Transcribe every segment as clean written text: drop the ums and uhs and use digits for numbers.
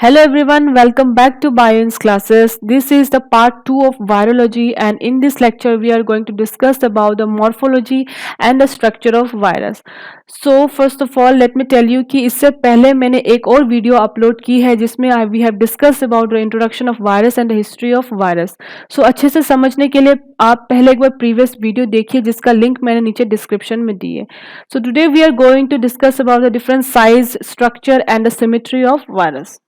Hello everyone, welcome back to Bioins classes. This is the part 2 of virology, and in this lecture we are going to discuss about the morphology and the structure of virus. So first of all let me tell you कि इससे पहले मैंने एक और video upload की है जिसमें we have discussed about the introduction of virus and the history of virus. So अच्छे से समझने के लिए आप पहले एक बार प्रीवियस वीडियो देखिए जिसका लिंक मैंने नीचे डिस्क्रिप्शन में दी है. So today we are going to discuss about the different size, structure and the symmetry of virus.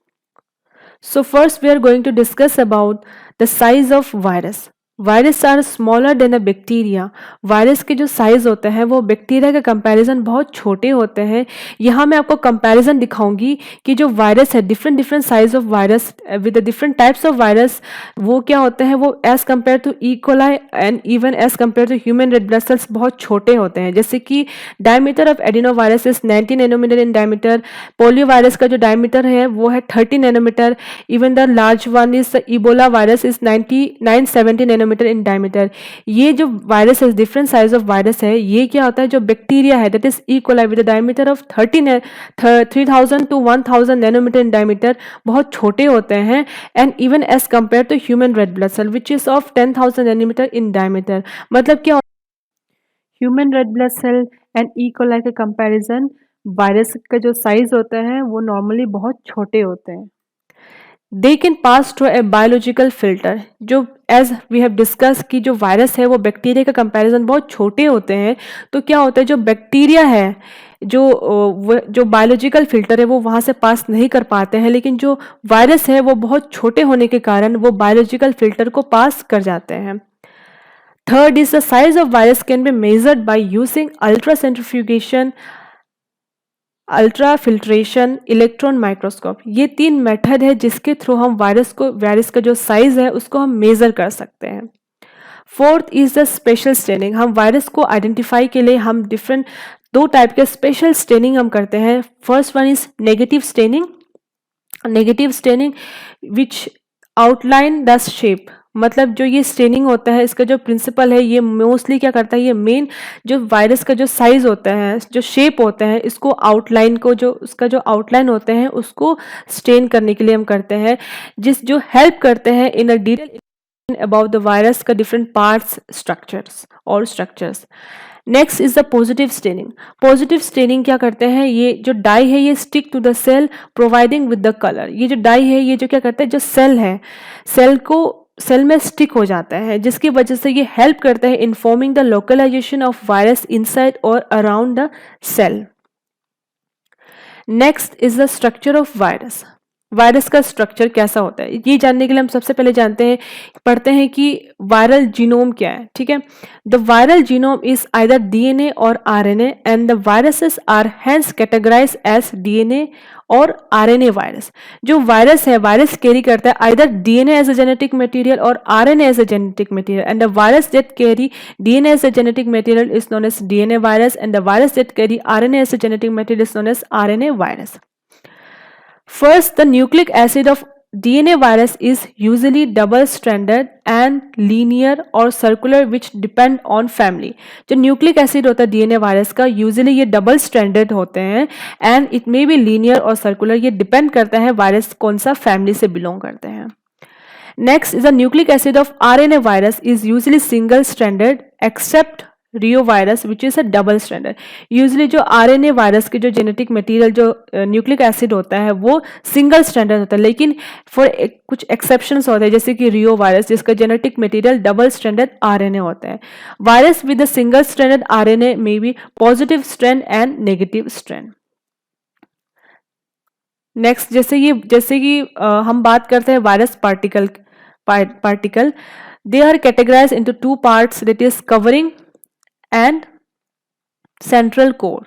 So first we are going to discuss about the size of virus. Virus are smaller than a bacteria. Virus के जो size होते हैं वो bacteria के comparison बहुत छोटे होते हैं. यहाँ मैं आपको कंपैरिजन दिखाऊंगी कि जो वायरस है different different size of virus with the different types of virus वो क्या होते हैं, वो as compare to E coli and even as compare to human red blood cells बहुत छोटे होते हैं. जैसे कि diameter of adeno virus is 90 nanometre in diameter. Polio virus का जो डायमीटर है वो है 30 nanometre. Even the large one is Ebola virus is 970 nanometre in diameter. ये जो वायरस है डिफरेंट साइज ऑफ वायरस है, ये क्या होता है, जो बैक्टीरिया है that is E coli with diameter of 3000 to 1000 nanometre in diameter बहुत छोटे होते हैं. And even as compare to human red blood cell which is of 10,000 nanometre in diameter. मतलब क्या, human red blood cell and E coli के comparison virus का जो size होता है वो नॉर्मली बहुत छोटे होते हैं. They can pass through a biological filter. जो एज वी हैव डिस्कस कि जो वायरस है वो बैक्टीरिया का कंपैरिजन बहुत छोटे होते हैं. तो क्या होता है, जो बैक्टीरिया है जो बायोलॉजिकल फिल्टर है वो वहाँ से पास नहीं कर पाते हैं, लेकिन जो वायरस है वो बहुत छोटे होने के कारण वो बायोलॉजिकल फिल्टर को पास कर जाते हैं. Third is the size of virus can be measured by using ultracentrifugation, ultrafiltration, electron microscope. ये 3 मेथड है जिसके थ्रू हम वायरस का जो साइज है उसको हम मेजर कर सकते हैं. Fourth is the special staining. हम वायरस को आइडेंटिफाई के लिए हम डिफरेंट 2 टाइप के स्पेशल स्टेनिंग हम करते हैं. First one is negative staining. Negative staining which outline the shape. मतलब जो ये स्टेनिंग होता है इसका जो प्रिंसिपल है ये मोस्टली क्या करता है, ये मेन जो वायरस का जो साइज होता है, जो शेप होता है, इसको आउटलाइन को जो उसका जो आउटलाइन होते हैं उसको स्टेन करने के लिए हम करते हैं, जो हेल्प करते हैं in a detail about the virus का different parts structures. Next is the positive staining. Positive staining क्या करते हैं, ये जो डाई है ये stick to the cell providing with the colour. ये जो डाई है ये जो क्या करता है, जो सेल है सेल में स्टिक हो जाता है, जिसकी वजह से ये हेल्प करता है in forming the localisation of virus inside और around the cell. Next is the structure of virus. Virus का स्ट्रक्चर कैसा होता है ये जानने के लिए हम सबसे पहले पढ़ते हैं कि वायरल जीनोम क्या है. ठीक है, the viral genome is either DNA or RNA and the viruses are hence categorize as DNA or RNA virus. जो वायरस है वायरस कैरी करता है either DNA as a genetic material or RNA as a genetic material, and the virus that carry DNA as a genetic material is known as DNA virus and the virus that carry RNA as a genetic material is known as RNA virus. First, the nucleic acid of DNA virus is usually double-stranded and linear or circular, which depend on family. जो nucleic acid होता है DNA virus का usually ये double stranded होते हैं and it may be linear और circular. ये depend करता है वायरस कौन सा फैमिली से बिलोंग करते हैं. Next is the nucleic acid of RNA virus is usually single stranded except reo virus which is a double stranded. Usually जो आरएनए वायरस के जो जेनेटिक मटेरियल जो न्यूक्लिक एसिड होता है वो सिंगल स्ट्रैंडेड होता है, लेकिन कुछ एक्सेप्शंस होते हैं जैसे कि रियो वायरस जिसका genetic material double stranded RNA होता है. Virus with the single stranded RNA may be positive strand and negative strand. Next जैसे कि हम बात करते हैं virus particle they are categorise into 2 parts that is covering and central core.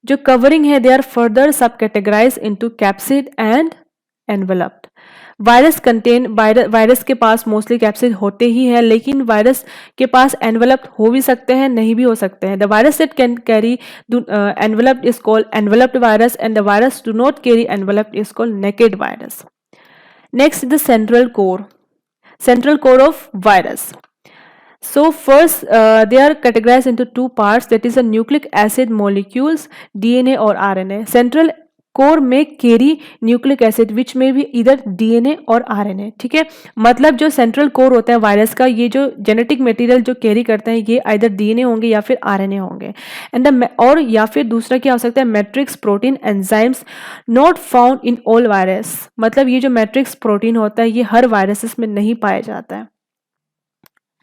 जो covering है they are further sub categorise into capsid and enveloped. Virus के पास मोस्टली कैप्सिड होते ही है, लेकिन वायरस के पास एनवेलप्ड हो भी सकते हैं, नहीं भी हो सकते हैं. The virus that can carry enveloped is called enveloped virus and the virus do not carry enveloped is called naked virus. Next the central core of virus. So first they are categorized into 2 parts, that is the nucleic acid molecules, DNA or RNA. Central core में carry nucleic acid which में भी इधर DNA or RNA. ठीक है, मतलब जो central core होता है वायरस का, ये जो जेनेटिक मटेरियल जो कैरी करते हैं ये आइदर डीएनए होंगे या फिर आरएनए होंगे। एंड और या फिर दूसरा क्या हो सकता है, matrix protein enzymes not found in all virus. मतलब ये जो मैट्रिक्स प्रोटीन होता है ये हर वायरसेस में नहीं पाया जाता है।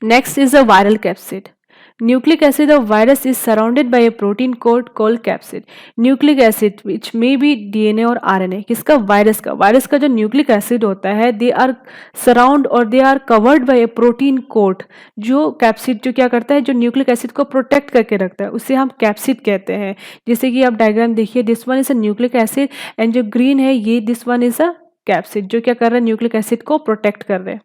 Next is a viral capsid. Nucleic acid of virus is surrounded by a protein coat called capsid. Nucleic acid which may be DNA और RNA। किसका, वायरस का जो न्यूक्लिक एसिड होता है दे आर सराउंड और they are covered by a protein coat. जो capsid जो क्या करता है, जो न्यूक्लिक एसिड को प्रोटेक्ट करके रखता है उसे हम कैप्सिड कहते हैं। जैसे कि आप डायग्राम देखिए, this one is a nucleic acid and जो ग्रीन है ये this one is a capsid जो क्या कर रहा है, न्यूक्लिक एसिड को प्रोटेक्ट कर रहे हैं।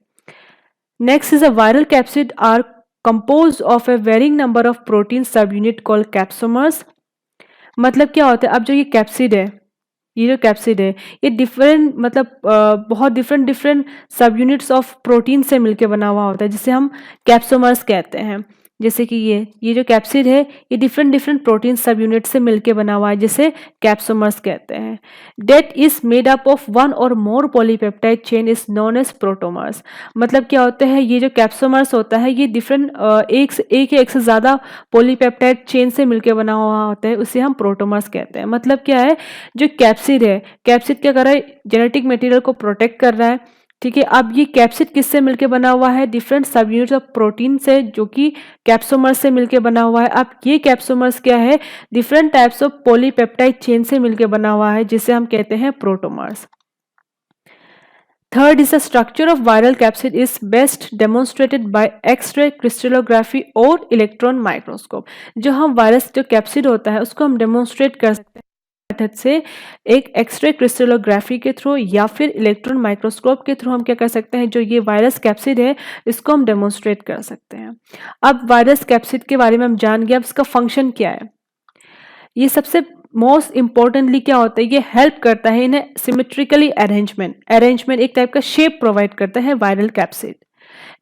Next is a viral capsid are composed of a varying number of protein subunit called capsomers। मतलब क्या होता है, अब जो ये कैप्सिड है, ये जो कैप्सिड है ये डिफरेंट मतलब बहुत डिफरेंट सब यूनिट्स ऑफ प्रोटीन से मिलके बना हुआ होता है जिसे हम कैप्सोमर्स कहते हैं। जैसे कि ये जो कैप्सिड है ये डिफरेंट प्रोटीन सब यूनिट से मिलके बना हुआ है जिसे कैप्सोमर्स कहते हैं। That is made up of one or more polypeptide chain is known as protomers. मतलब क्या होता है, ये जो कैप्सोमर्स होता है ये डिफरेंट एक से ज़्यादा पॉलीपेप्टाइड चेन से मिलके बना हुआ होता है, उसे हम प्रोटोमर्स कहते हैं। मतलब क्या है, जो कैप्सिड है, कैप्सिड क्या कर रहा है, जेनेटिक मटेरियल को प्रोटेक्ट कर रहा है। ठीक है, अब ये कैप्सिड किससे मिलके बना हुआ है, डिफरेंट सब यूनिट्स ऑफ प्रोटीन से जो कि कैप्सोमर्स से मिलके बना हुआ है। अब ये कैप्सोमर्स क्या है, different types of polypeptide chain से मिलके बना हुआ है जिसे हम कहते हैं प्रोटोमर्स। Third is the structure of viral capsid is best demonstrated by X-ray crystallography और इलेक्ट्रॉन माइक्रोस्कोप। जो हम वायरस जो कैप्सिड होता है उसको हम डेमोन्स्ट्रेट कर सकते हैं मेथड से, एक एक्सरे क्रिस्टलोग्राफी के थ्रू या फिर इलेक्ट्रॉन माइक्रोस्कोप के थ्रू हम क्या कर सकते हैं, जो ये वायरस कैप्सिड है इसको हम डेमोन्स्ट्रेट कर सकते हैं। अब वायरस कैप्सिड के बारे में हम जान गए, अब इसका फंक्शन क्या है। ये सबसे मोस्ट इंपॉर्टेंटली क्या होता है, ये हेल्प करता है इन्हें सिमेट्रिकली अरेंजमेंट एक टाइप का शेप प्रोवाइड करता है viral capsid.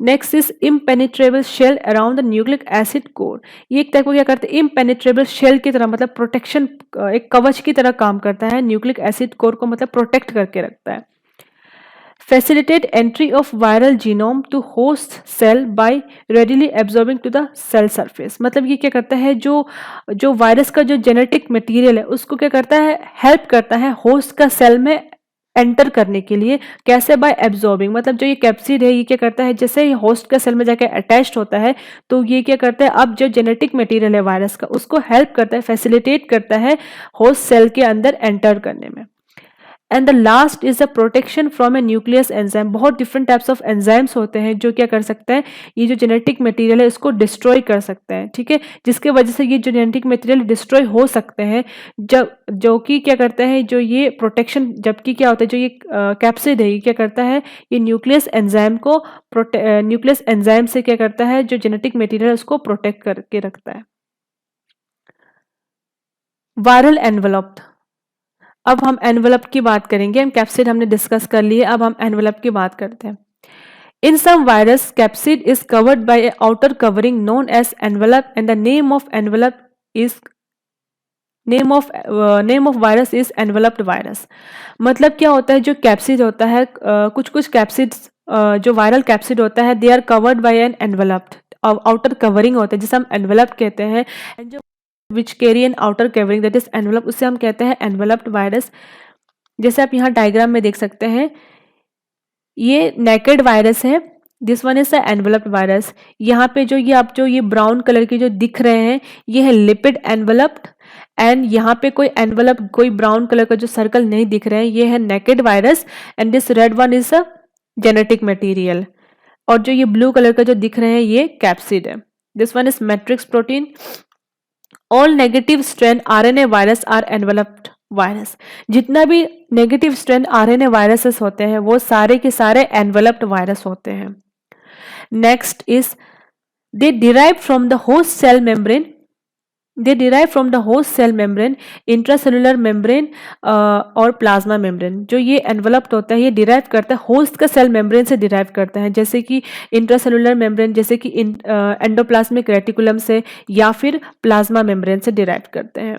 Next is impenetrable shell around the nucleic acid core. ये एक टाइप को क्या करता है, इम्पेनिट्रेबल शेल की तरह, मतलब प्रोटेक्शन, एक कवच की तरह काम करता है, न्यूक्लिक एसिड कोर को मतलब प्रोटेक्ट करके रखता है। Facilitate entry of viral genome to host cell by readily absorbing to the cell surface। मतलब ये क्या करता है, जो वायरस का जो जेनेटिक मटेरियल है उसको क्या करता है, हेल्प करता है होस्ट का सेल में एंटर करने के लिए। कैसे, बाय एब्जॉर्बिंग। मतलब जो ये कैप्सिड है ये क्या करता है, जैसे ही होस्ट का सेल में जाकर अटैच्ड होता है तो ये क्या करता है, अब जो जेनेटिक मटेरियल है वायरस का उसको हेल्प करता है, फैसिलिटेट करता है होस्ट सेल के अंदर एंटर करने में। And the last is the protection from A nucleus enzyme. बहुत डिफरेंट टाइप्स ऑफ एंजाइम्स होते हैं जो क्या कर सकते हैं, ये जो जेनेटिक मटेरियल है इसको डिस्ट्रॉय कर सकते हैं। ठीक है, जिसके वजह से ये जो जेनेटिक मटेरियल डिस्ट्रॉय हो सकते हैं, जब जो कि क्या करता है, जो ये प्रोटेक्शन, जबकि क्या होता है, जो ये कैप्सिड है ये क्या करता है, ये न्यूक्लियस एंजाइम से क्या करता है, जो जेनेटिक मटेरियल है उसको प्रोटेक्ट करके रखता है। Viral envelope. अब हम एनवेलप की बात करेंगे, हम कैप्सिड हमने डिस्कस कर लिए, अब हम एनवेलप की बात करते हैं। In some virus capsid is covered by a outer covering known as envelope and the name of envelope is name of virus is enveloped virus. मतलब क्या होता है, जो कैप्सिड होता है, कुछ कैप्सिड्स जो वायरल कैप्सिड होता है they are covered by an enveloped, outer covering होता है जिसे हम एनवेलप कहते हैं। एंड जो which carry an outer covering that is envelope, उसे हम कहते हैं एनवेलप्ड वायरस। जैसे आप यहाँ डायग्राम में देख सकते हैं, ये नेकेड वायरस है, this one is the enveloped virus. यहाँ पे जो ये ब्राउन कलर के जो दिख रहे हैं ये है लिपिड एनवेलप्ड, एंड यहाँ पे कोई ब्राउन कलर का जो सर्कल नहीं दिख रहे हैं ये है naked virus, and this red one is a genetic material, और जो ये ब्लू कलर का जो दिख रहे हैं ये कैप्सिड है। This one is matrix protein. All negative strand RNA virus are enveloped virus. जितना भी नेगेटिव स्ट्रैंड आरएनए वायरसेस होते हैं वो सारे के सारे एनवेलप्ड वायरस होते हैं। Next is they derive from the host cell membrane, intracellular membrane और प्लाज्मा मेम्ब्रेन। जो ये एनवेलप्ड होता है ये डिराइव करता है होस्ट का सेल मेम्ब्रेन से डिराइव करता है, जैसे कि इंट्रासेलुलर मेम्ब्रेन, जैसे कि एंडोप्लाज्मिक रेटिकुलम से, या फिर प्लाज्मा मेम्ब्रेन से डिराइव करते हैं।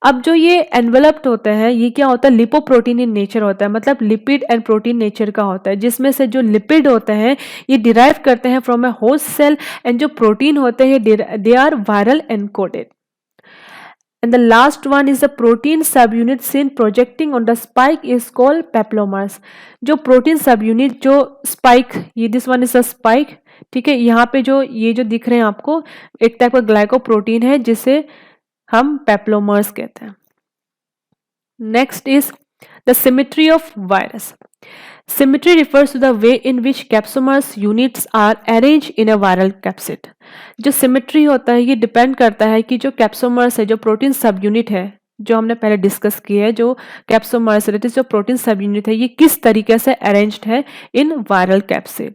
अब जो ये एनवेलप्ड होते हैं, ये क्या होता है, लिपोप्रोटीन इन नेचर होता है, मतलब लिपिड एंड प्रोटीन नेचर का होता है, जिसमें से जो लिपिड होते हैं ये डिराइव करते हैं from a host cell, and जो प्रोटीन होते हैं they are viral encoded. And the last one is the protein subunit seen projecting on the spike is called peplomers. जो प्रोटीन सबयूनिट जो स्पाइक, ये this one is a spike, ठीक है, यहाँ पे जो ये जो दिख रहे हैं आपको एक टाइप का ग्लाइकोप्रोटीन है जिसे हम पेप्लोमर्स कहते हैं. Next is the symmetry of virus. Symmetry refers to the way in which capsomers units are arranged in a viral capsid. जो सिमेट्री होता है ये डिपेंड करता है कि जो कैप्सोमर्स है, जो प्रोटीन सब यूनिट है, जो हमने पहले डिस्कस किया है, जो कैप्सोमर्स है जो प्रोटीन सब यूनिट है, ये किस तरीके से अरेंज्ड है इन वायरल कैप्सिड.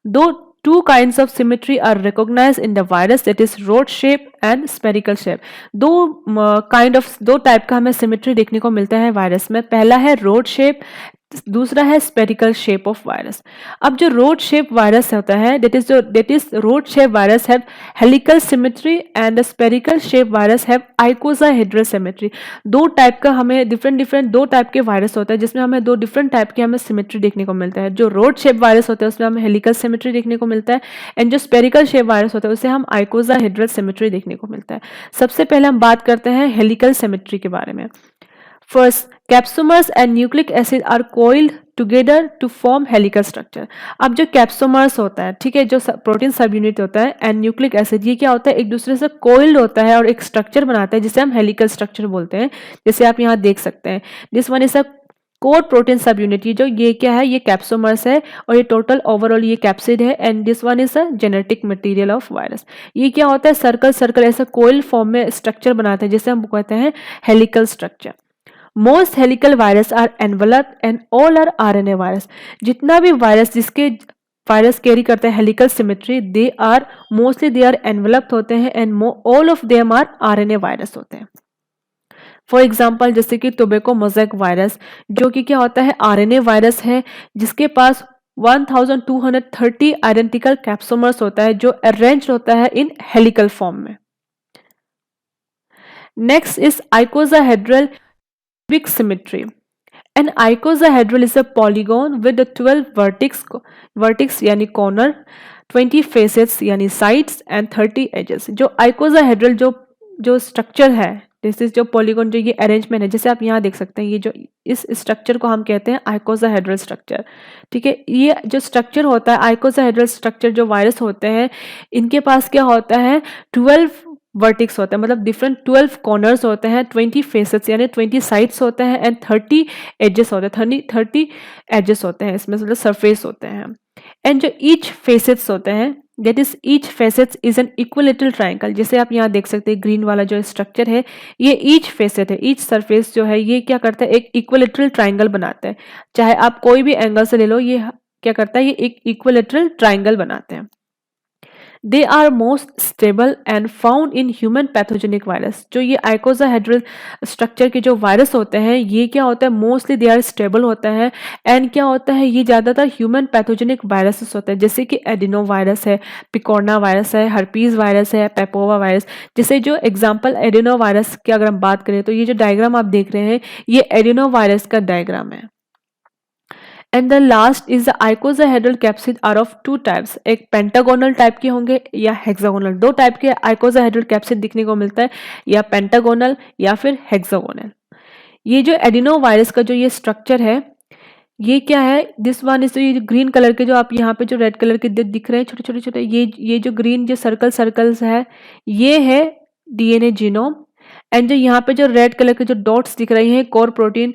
दो two kinds of symmetry are recognized in the virus, that is rod shape and spherical shape. दो टाइप का हमें सिमेट्री देखने को मिलता है वायरस में. पहला है रोड शेप, दूसरा है स्पेरिकल शेप ऑफ वायरस. अब जो रोड शेप वायरस होता है that is rod shape virus have helical symmetry and the spherical shape virus have आइकोसाहेड्रल symmetry. दो टाइप का हमें डिफरेंट दो टाइप के वायरस होता है जिसमें हमें दो डिफरेंट टाइप के हमें सिमेट्री देखने को मिलता है. जो रोड शेप वायरस होता है उसमें हमें हेलिकल सिमेट्री देखने को मिलता है, एंड जो स्पेरिकल शेप वायरस होता है उससे हम आइकोसाहेड्रल सिमेट्री देखने को मिलता है. सबसे पहले हम बात करते हैं हेलिकल सिमेट्री के बारे में. First, capsomers and nucleic acid are coiled together to form helical structure. अब जो कैप्सोमर्स होता है, ठीक है, जो प्रोटीन सब यूनिट होता है एंड न्यूक्लिक एसिड, ये क्या होता है, एक दूसरे से कोइल्ड होता है और एक स्ट्रक्चर बनाता है जिसे हम हेलिकल स्ट्रक्चर बोलते हैं, जैसे आप यहाँ देख सकते हैं. This one is a core protein सब यूनिट. ये क्या है, ये कैप्सोमर्स है और ये टोटल ओवरऑल ये कैप्सिड है, and this one is a genetic material of virus. ये क्या होता है, सर्कल सर्कल ऐसा कोइल फॉर्म में स्ट्रक्चर बनाता है जिसे हम कहते हैं helical structure. Most helical virus are enveloped and all are RNA virus. जितना भी वायरस जिसके वायरस कैरी करते हैं helical symmetry, they are enveloped होते हैं, and all of them are RNA virus होते हैं. फॉर एग्जाम्पल जैसे कि टोबैको मोज़ेक वायरस, जो कि क्या होता है, RNA वायरस है जिसके पास 1230 आइडेंटिकल कैप्सोमर्स होता है जो अरेंज होता है इन हेलिकल फॉर्म में. Next is आइकोसाहेड्रल cubic symmetry. An icosahedral is a polygon with the 12 vertex यानी corner, 20 facets यानी sides and 30 edges. जो icosahedral जो स्ट्रक्चर है, दिस इज जो पॉलीगॉन, जो ये अरेंजमेंट है, जैसे आप यहाँ देख सकते हैं, ये जो इस स्ट्रक्चर को हम कहते हैं आइकोसाहेड्रल स्ट्रक्चर. ठीक है, ये जो स्ट्रक्चर होता है आइकोसाहेड्रल स्ट्रक्चर, जो वायरस होते हैं इनके पास क्या होता है, 12 वर्टिक्स होता है, मतलब डिफरेंट 12 कॉर्नर्स होते हैं, 20 फेसेस यानी 20 साइड्स होते हैं, एंड 30 एजेस होते हैं, 30 एजेस होते हैं इसमें, मतलब सरफेस होते हैं. एंड जो ईच फेसेट्स होते हैं, that is each facets is an equilateral triangle. जैसे आप यहाँ देख सकते हैं ग्रीन वाला जो स्ट्रक्चर है, ये ईच फेसेट है, ईच सरफेस जो है ये क्या करता है, एक इक्विलेटरल ट्रायंगल बनाता है. चाहे आप कोई भी एंगल से ले लो, ये क्या करता है, ये एक इक्विलेटरल ट्रायंगल बनाते हैं. They are most stable and found in human pathogenic virus. जो ये आइकोसाहेड्रल स्ट्रक्चर के जो वायरस होते हैं, ये क्या होता है, मोस्टली दे आर स्टेबल होता है, एंड क्या होता है, ये ज़्यादातर ह्यूमन पैथोजेनिक वायरसेस होते हैं, जैसे कि एडिनो वायरस है, पिकोर्ना वायरस है, हर्पीज वायरस है, पेपोवा वायरस. जैसे जो एग्जाम्पल एडिनो वायरस की अगर हम बात करें तो ये जो डायग्राम आप देख रहे हैं ये एडिनो वायरस का डायग्राम है. And the last is the icosahedral capsid are of two types. एक पेंटागोनल टाइप के होंगे या हेक्सागोनल. दो टाइप के आइकोसाहेड्रल कैप्सिड दिखने को मिलता है, या पेंटागोनल या फिर हेक्सागोनल. ये जो एडिनो वायरस का जो ये स्ट्रक्चर है, ये क्या है, दिस वन इज, ये ग्रीन कलर के जो आप यहाँ पे जो रेड कलर के दिख रहे हैं छोटे छोटे छोटे, ये जो ग्रीन जो सर्कल्स है, ये है DNA जीनोम. एंड जो यहाँ पे जो रेड कलर के जो डॉट्स दिख रही हैं, कोर प्रोटीन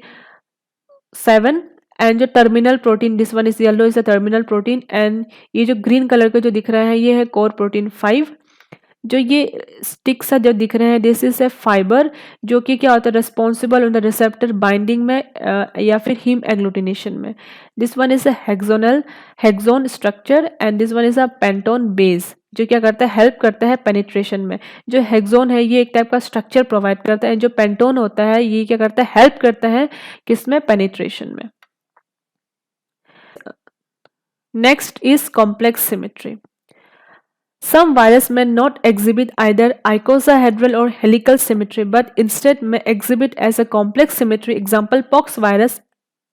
7, एंड जो terminal protein, this one is yellow is the terminal protein, and ये जो ग्रीन कलर के जो दिख रहा है ये है कोर प्रोटीन 5. जो ये स्टिक्स है जो दिख रहे हैं, दिस इज ए फाइबर जो कि क्या होता है, responsible on the receptor binding में या फिर हीम एग्लूटिनेशन में. This one is a hexon structure, and this one is a penton base जो क्या करता है, हेल्प करता है पेनिट्रेशन में. जो हेक्सोन है ये एक टाइप का स्ट्रक्चर प्रोवाइड करता है, जो पेंटोन होता है ये क्या करता है, हेल्प करता है किसमें, पेनिट्रेशन में. Next is complex symmetry. Some virus may not exhibit either icosahedral or helical symmetry, but instead may exhibit as a complex symmetry. Example, pox virus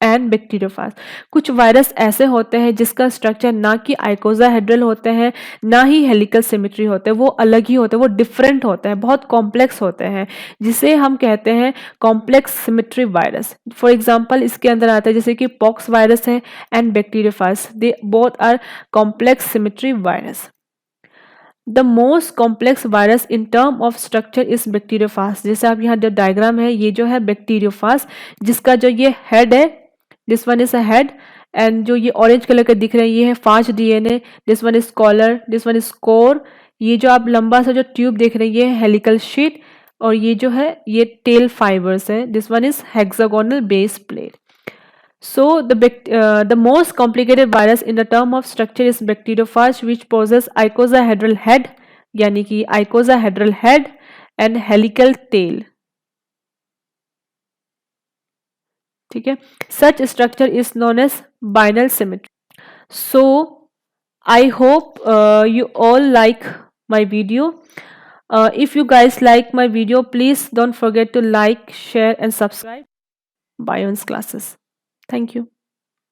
and bacteriophage. कुछ वायरस ऐसे होते हैं जिसका स्ट्रक्चर ना कि आइकोजाहेड्रल होते हैं ना ही हेलिकल सिमेट्री होते हैं, वो अलग ही होते हैं, वो डिफरेंट होते हैं, बहुत कॉम्प्लेक्स होते हैं, जिसे हम कहते हैं complex symmetry virus. For example इसके अंदर आता है जैसे कि पॉक्स वायरस है and bacteriophage, they both are complex symmetry virus. The most complex virus in term of structure is bacteriophage. जैसे आप यहाँ जो डायग्राम है, ये जो है बैक्टीरियोफाज, जिसका जो ये हेड है, this one is a head, and जो ये ऑरेंज कलर का दिख रहा है ये है fast DNA, this one is collar, this one is core, ये जो आप लंबा सा जो ट्यूब देख रहे हैं ये है हेलिकल शीट, और ये जो है ये टेल फाइबर्स है, this one is hexagonal base plate. So the most complicated virus in the term of structure is bacteriophage, which possess icosahedral head, यानी कि icosahedral head and helical tail. ठीक है, such structure is known as binal symmetry. So I hope you all like my video. If you guys like my video, please don't forget to like, share and subscribe Bion's classes. Thank you.